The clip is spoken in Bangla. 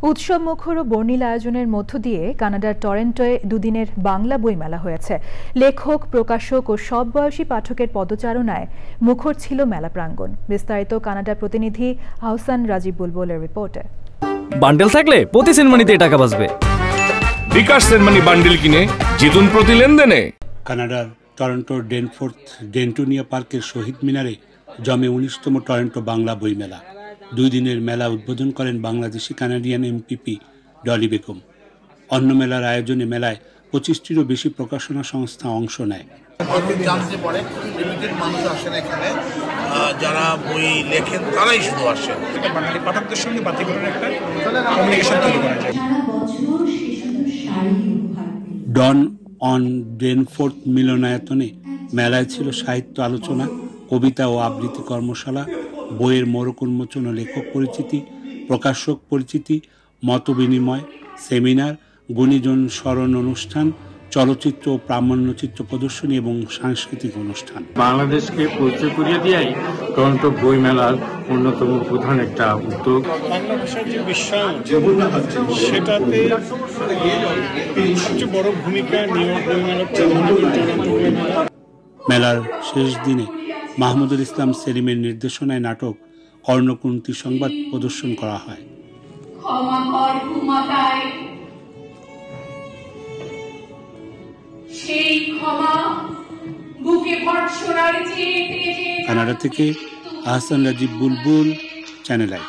উৎসব মুখর ও বর্ণিল আয়োজনের মধ্য দিয়ে কানাডার টরন্টোয় দুদিনের বাংলা বইমেলা হয়েছে। লেখক, প্রকাশক ও সব বয়সী পাঠকের পদচারণায় মুখর ছিল মেলা প্রাঙ্গণ। বিস্তারিত কানাডার প্রতিনিধি আহসান রাজীব বুলবুলের রিপোর্টে। বান্ডেল থাকলে প্রতি সেনমানিতে টাকা বাঁচবে। বিকাশ সেনমানি বান্ডেল কিনে জিতুন প্রতি লেনদেনে। কানাডার টরন্টোর ডেনফোর্থ ডেন্টোনিয়া পার্কের শহীদ মিনারে জমে 19তম টরন্টো বাংলা বইমেলা। 2 দিনের মেলা উদ্বোধন করেন বাংলাদেশি কানাডিয়ান এমপিপি ডলি বেগম। অন্য মেলার আয়োজনে মেলায় 25টিরও বেশি প্রকাশনা সংস্থা অংশ নেয়। মানুষ আসেন এখানে, যারা বই লেখেন তারাই শুধু আসেন। বাঙালি পাঠকদের সঙ্গে বাতিকরণ একটা কমিউনিকেশন তৈরি করা যায়। ডন অন ডেনফোর্থ মিলনায়তনে মেলায় ছিল সাহিত্য আলোচনা, কবিতা ও আবৃত্তি কর্মশালা, বইয়ের মোড়ক উন্মোচন ও লেখক পরিচিতি, প্রকাশক পরিচিতি, মত বিনিময়, সেমিনার, গুণীজন স্মরণ অনুষ্ঠান, চলচ্চিত্র ও প্রামাণ্যচিত্র প্রদর্শনী এবং সাংস্কৃতিক অনুষ্ঠান। বাংলাদেশকে পরিচয় করিয়ে দেওয়াই টরন্টো বই মেলার অন্যতম প্রধান একটা উদ্যোগ। বাংলা ভাষার যে বিশ্বায়ন সেটাতে সবচেয়ে বড় ভূমিকা নিয়ে মেলার শেষ দিনে মাহমুদুল ইসলাম সেলিমের নির্দেশনায় নাটক কর্ণকুন্তী সংবাদ প্রদর্শন করা হয়। কানাডা থেকে আহসান রাজীব বুলবুল, চ্যানেল আই।